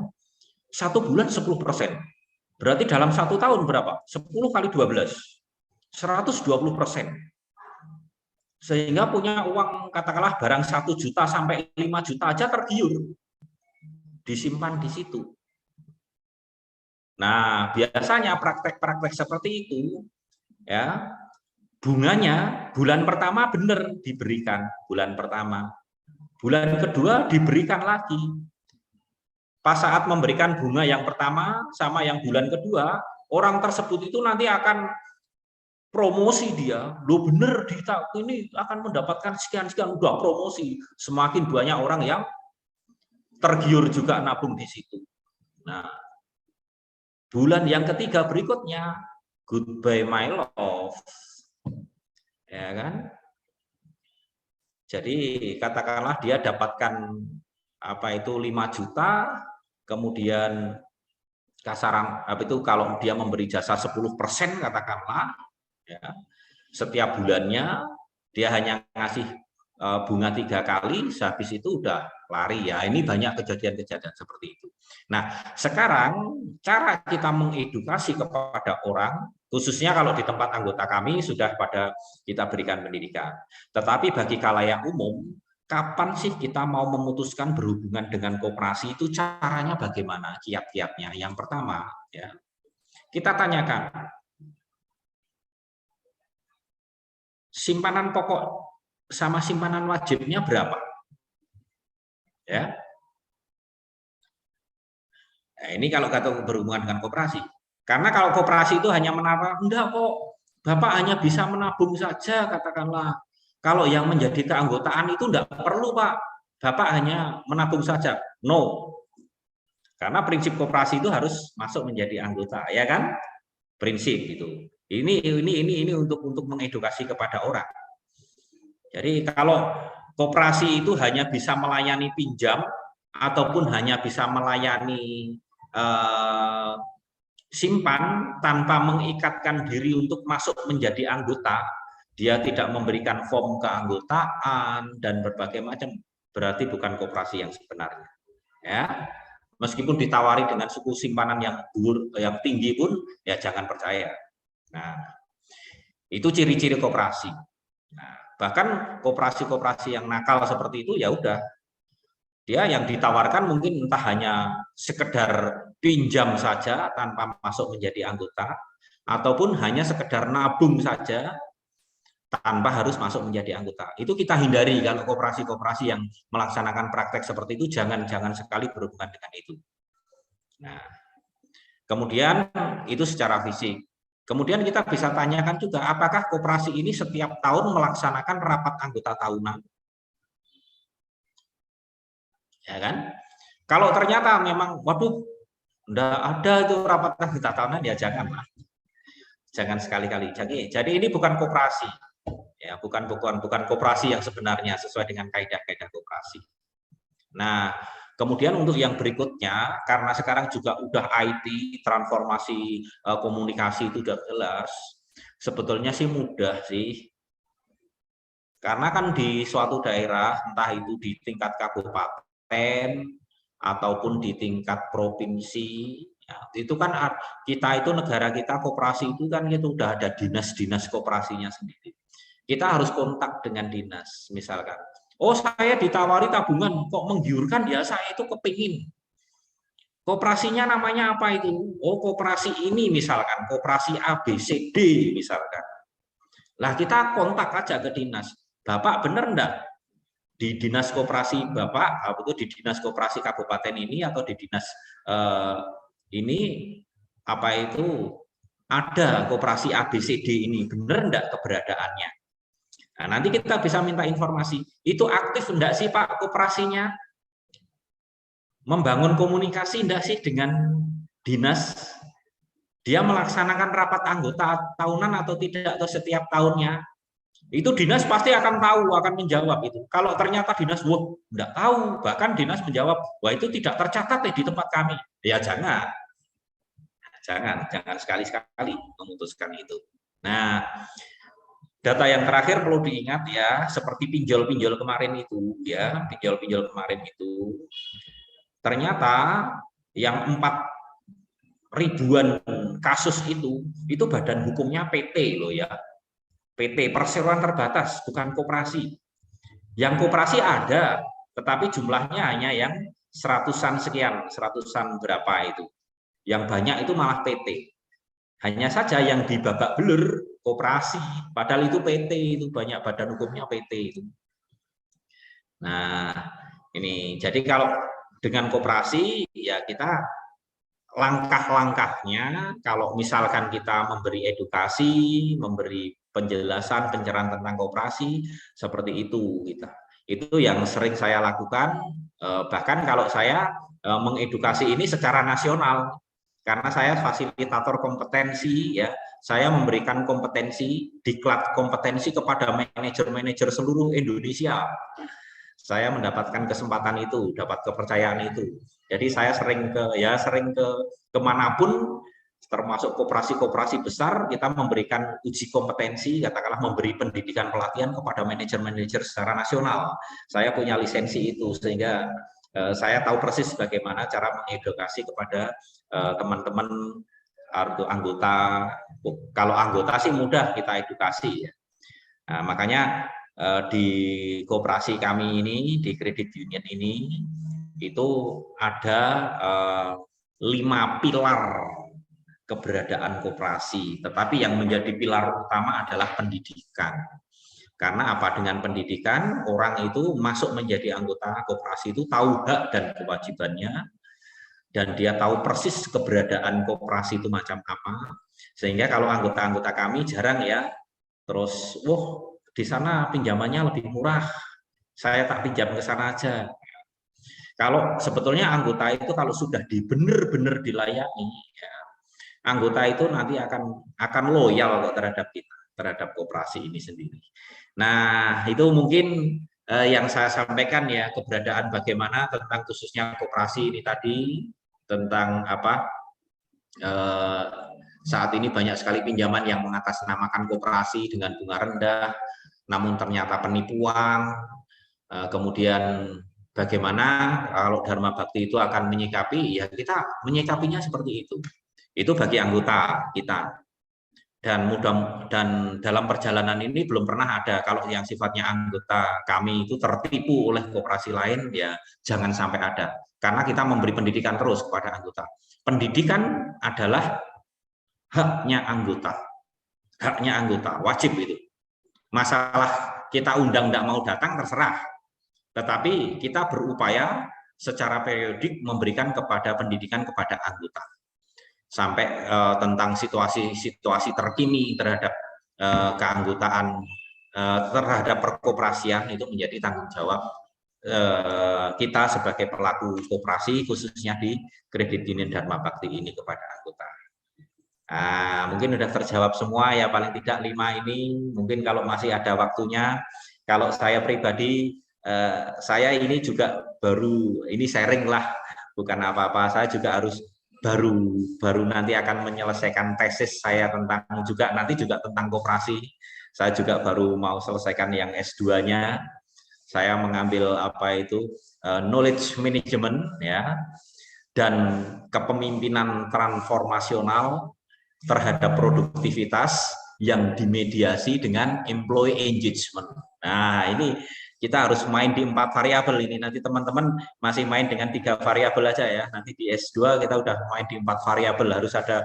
1 bulan 10%. Berarti dalam 1 tahun berapa? 10 kali 12. 120%. Sehingga punya uang katakanlah barang 1 juta sampai 5 juta aja tergiur. Disimpan di situ. Nah, biasanya praktek-praktek seperti itu ya, bunganya bulan pertama benar diberikan, bulan pertama. Bulan kedua diberikan lagi. Pas saat memberikan bunga yang pertama sama yang bulan kedua, orang tersebut itu nanti akan promosi dia. Lo bener ini akan mendapatkan sekian-sekian, udah promosi. Semakin banyak orang yang tergiur juga nabung di situ. Nah, bulan yang ketiga berikutnya, goodbye my love. Ya kan? Jadi katakanlah dia dapatkan apa itu 5 juta, kemudian kasaran apa itu kalau dia memberi jasa 10% katakanlah ya, setiap bulannya dia hanya ngasih bunga 3 kali, habis itu udah lari ya. Ini banyak kejadian-kejadian seperti itu. Nah, sekarang cara kita mengedukasi kepada orang, khususnya kalau di tempat anggota kami sudah pada kita berikan pendidikan. Tetapi bagi khalayak umum, kapan sih kita mau memutuskan berhubungan dengan koperasi itu caranya bagaimana, kiat-kiatnya? Yang pertama, ya, kita tanyakan simpanan pokok sama simpanan wajibnya berapa? Ya. Nah, ini kalau kata berhubungan dengan koperasi. Karena kalau koperasi itu hanya menawar, enggak kok, Bapak hanya bisa menabung saja katakanlah. Kalau yang menjadi keanggotaan itu enggak perlu, Pak. Bapak hanya menabung saja. No. Karena prinsip koperasi itu harus masuk menjadi anggota, ya kan? Prinsip itu. Ini untuk mengedukasi kepada orang. Jadi kalau koperasi itu hanya bisa melayani pinjam ataupun hanya bisa melayani simpan tanpa mengikatkan diri untuk masuk menjadi anggota, dia tidak memberikan form keanggotaan dan berbagai macam, berarti bukan koperasi yang sebenarnya. Ya, meskipun ditawari dengan suku simpanan yang tinggi pun, ya jangan percaya. Nah, itu ciri-ciri koperasi. Nah, bahkan koperasi-koperasi yang nakal seperti itu ya udah, dia yang ditawarkan mungkin entah hanya sekedar pinjam saja tanpa masuk menjadi anggota, ataupun hanya sekedar nabung saja tanpa harus masuk menjadi anggota. Itu kita hindari kalau koperasi-koperasi yang melaksanakan praktek seperti itu, jangan sekali berhubungan dengan itu. Nah, Kemudian itu secara fisik. Kemudian kita bisa tanyakan juga, apakah koperasi ini setiap tahun melaksanakan rapat anggota tahunan? Ya kan? Kalau ternyata memang, waduh, enggak ada itu rapat anggota tahunan, ya janganlah. Jangan sekali-kali. Jadi ini bukan koperasi. Ya, bukan koperasi yang sebenarnya sesuai dengan kaidah-kaidah koperasi. Nah, kemudian untuk yang berikutnya, karena sekarang juga udah IT, transformasi komunikasi itu udah jelas, sebetulnya sih mudah sih. Karena kan di suatu daerah, entah itu di tingkat kabupaten, ataupun di tingkat provinsi, ya, itu kan kita itu negara kita koperasi itu kan itu udah ada dinas-dinas koperasinya sendiri. Kita harus kontak dengan dinas, misalkan. Oh, saya ditawari tabungan, kok menggiurkan ya, saya itu kepingin. Koperasinya namanya apa itu? Oh, koperasi ini misalkan, koperasi ABCD misalkan. Lah kita kontak aja ke dinas. Bapak bener enggak? Di dinas koperasi Bapak, itu di dinas koperasi kabupaten ini atau di dinas ini, apa itu, ada koperasi ABCD ini, bener enggak keberadaannya? Nah, nanti kita bisa minta informasi, itu aktif enggak sih Pak koperasinya? Membangun komunikasi enggak sih dengan dinas? Dia melaksanakan rapat anggota tahunan atau tidak, atau setiap tahunnya? Itu dinas pasti akan tahu, akan menjawab itu. Kalau ternyata dinas, wah, enggak tahu, bahkan dinas menjawab, wah itu tidak tercatat di tempat kami. Ya jangan sekali-sekali memutuskan itu. Nah, data yang terakhir perlu diingat ya, seperti pinjol-pinjol kemarin itu, ya, pinjol-pinjol kemarin itu, ternyata yang 4 ribuan kasus itu badan hukumnya PT loh ya, PT perseroan terbatas, bukan koperasi. Yang koperasi ada, tetapi jumlahnya hanya yang seratusan sekian, seratusan berapa itu. Yang banyak itu malah PT. Hanya saja yang di babak belur koperasi, padahal itu PT, itu banyak badan hukumnya PT itu. Nah, ini jadi kalau dengan koperasi ya kita langkah-langkahnya, kalau misalkan kita memberi edukasi, memberi penjelasan, pencerahan tentang koperasi, seperti itu kita. Itu yang sering saya lakukan, bahkan kalau saya mengedukasi ini secara nasional, karena saya fasilitator kompetensi, ya, saya memberikan kompetensi, diklat kompetensi kepada manajer-manajer seluruh Indonesia. Saya mendapatkan kesempatan itu, dapat kepercayaan itu. Jadi saya sering ke kemanapun, termasuk koperasi-koperasi besar, kita memberikan uji kompetensi, katakanlah memberi pendidikan pelatihan kepada manajer-manajer secara nasional. Saya punya lisensi itu, sehingga saya tahu persis bagaimana cara mengedukasi kepada teman-teman anggota. Kalau anggota sih mudah kita edukasi ya. Nah, makanya di koperasi kami ini, di credit union ini, itu ada 5 pilar keberadaan koperasi. Tetapi yang menjadi pilar utama adalah pendidikan. Karena apa? Dengan pendidikan, orang itu masuk menjadi anggota koperasi itu tahu hak dan kewajibannya, dan dia tahu persis keberadaan koperasi itu macam apa. Sehingga kalau anggota-anggota kami jarang ya, terus, wah, di sana pinjamannya lebih murah, saya tak pinjam ke sana aja. Kalau sebetulnya anggota itu kalau sudah benar-benar dilayani, ya, anggota itu nanti akan loyal terhadap kita, terhadap koperasi ini sendiri. Nah, itu mungkin yang saya sampaikan ya, keberadaan bagaimana tentang khususnya koperasi ini tadi, tentang apa, saat ini banyak sekali pinjaman yang mengatasnamakan koperasi dengan bunga rendah, namun ternyata penipuan. Kemudian bagaimana kalau Dharma Bakti itu akan menyikapi, ya kita menyikapinya seperti itu. Itu bagi anggota kita. Dan dalam perjalanan ini belum pernah ada, kalau yang sifatnya anggota kami itu tertipu oleh koperasi lain, ya jangan sampai ada. Karena kita memberi pendidikan terus kepada anggota. Pendidikan adalah haknya anggota. Haknya anggota, wajib itu. Masalah kita undang tidak mau datang terserah. Tetapi kita berupaya secara periodik memberikan pendidikan kepada anggota. sampai tentang situasi terkini terhadap keanggotaan terhadap perkoperasian itu menjadi tanggung jawab kita sebagai pelaku koperasi, khususnya di Kredit Union Dharma Bakti ini kepada anggota. Mungkin sudah terjawab semua ya, paling tidak 5 ini. Mungkin kalau masih ada waktunya, kalau saya pribadi, saya ini juga baru, ini sharing lah, bukan apa-apa. Saya juga harus baru nanti akan menyelesaikan tesis saya tentang nanti juga tentang koperasi. Saya juga baru mau selesaikan yang S2-nya. Saya mengambil knowledge management ya, dan kepemimpinan transformasional terhadap produktivitas yang dimediasi dengan employee engagement. Nah, ini kita harus main di 4 variabel ini. Nanti teman-teman masih main dengan 3 variabel aja ya. Nanti di S2 kita udah main di 4 variabel, harus ada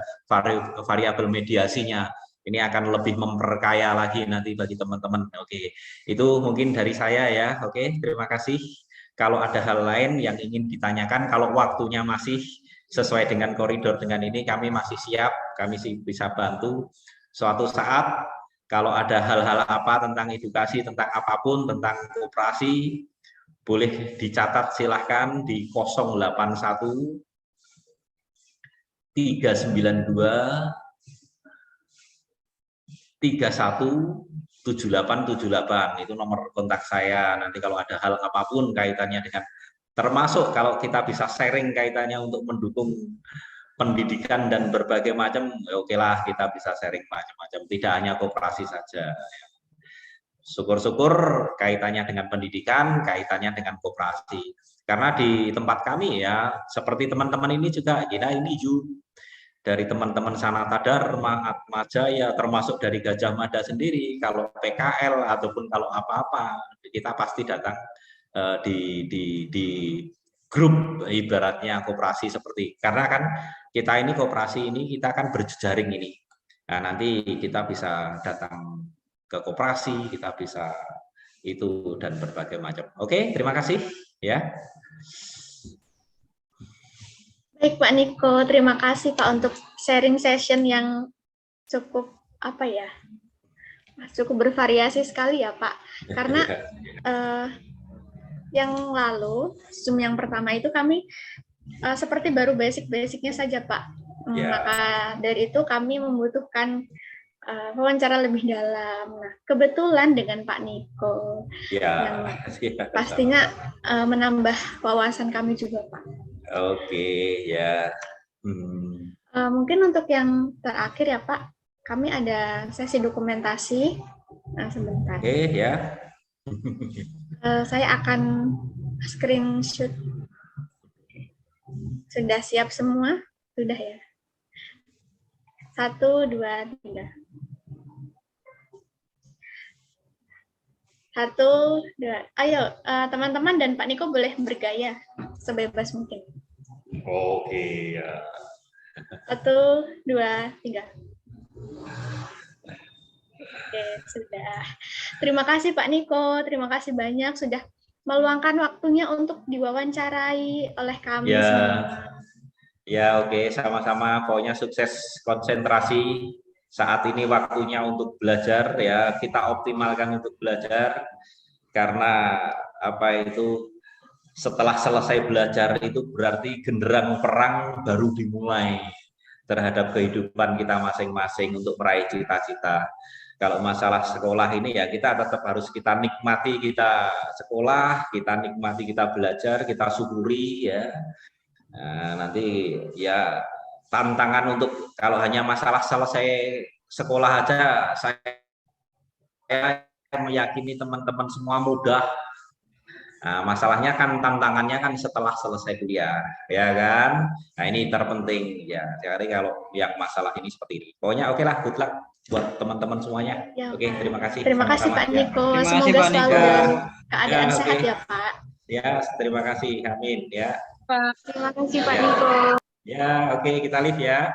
variabel mediasinya. Ini akan lebih memperkaya lagi nanti bagi teman-teman. Oke, itu mungkin dari saya ya. Oke, terima kasih. Kalau ada hal lain yang ingin ditanyakan, kalau waktunya masih sesuai dengan koridor dengan ini, kami masih siap, kami bisa bantu. Suatu saat kalau ada hal-hal apa tentang edukasi, tentang apapun, tentang koperasi, boleh dicatat silahkan di 081 392 317878, itu nomor kontak saya. Nanti kalau ada hal apapun kaitannya dengan, termasuk kalau kita bisa sharing kaitannya untuk mendukung pendidikan dan berbagai macam, oke lah, kita bisa sharing macam-macam, tidak hanya koperasi saja. Syukur-syukur kaitannya dengan pendidikan, kaitannya dengan koperasi. Karena di tempat kami ya, seperti teman-teman ini juga, kita ini dari teman-teman Sanata Dharma, Atma Jaya, termasuk dari Gajah Mada sendiri, kalau PKL ataupun kalau apa-apa, kita pasti datang di grup ibaratnya koperasi seperti, karena kan kita ini koperasi ini kita kan berjejaring ini. Nah, nanti kita bisa datang ke koperasi, kita bisa itu dan berbagai macam. Oke, terima kasih ya. Baik Pak Niko, terima kasih Pak untuk sharing session yang cukup cukup bervariasi sekali ya Pak. Karena yang lalu, Zoom yang pertama itu kami seperti baru basic-basicnya saja Pak. Maka dari itu kami membutuhkan wawancara lebih dalam. Nah, kebetulan dengan Pak Niko yang pastinya menambah wawasan kami juga Pak. Oke, ya. Mungkin untuk yang terakhir ya Pak, kami ada sesi dokumentasi. Nah, sebentar. Oke, ya. Saya akan screenshot. Sudah siap semua? Sudah ya? 1, 2, 3. 1, 2. Ayo, teman-teman dan Pak Niko boleh bergaya sebebas mungkin. Oke, ya. 1, 2, 3. Oke, sudah. Terima kasih Pak Niko, terima kasih banyak sudah meluangkan waktunya untuk diwawancarai oleh kami semua. Ya, oke, sama-sama. Pokoknya sukses konsentrasi. Saat ini waktunya untuk belajar ya, kita optimalkan untuk belajar, karena setelah selesai belajar itu berarti genderang perang baru dimulai terhadap kehidupan kita masing-masing untuk meraih cita-cita. Kalau masalah sekolah ini ya kita tetap harus kita nikmati, kita sekolah, kita nikmati, kita belajar, kita syukuri ya. Nah, nanti ya tantangan untuk kalau hanya masalah selesai sekolah aja, saya meyakini teman-teman semua mudah. Nah, masalahnya kan tantangannya kan setelah selesai kuliah, ya kan? Nah, ini terpenting ya. Jadi kalau yang masalah ini seperti ini, pokoknya oke lah, good luck buat teman-teman semuanya. Ya, oke, terima kasih. Terima kasih Pak Niko. Terima kasih, Semoga Pak selalu Niko. dalam keadaan sehat ya Pak. Ya, terima kasih. Amin ya. Terima kasih Pak Niko. Ya, oke, kita live ya.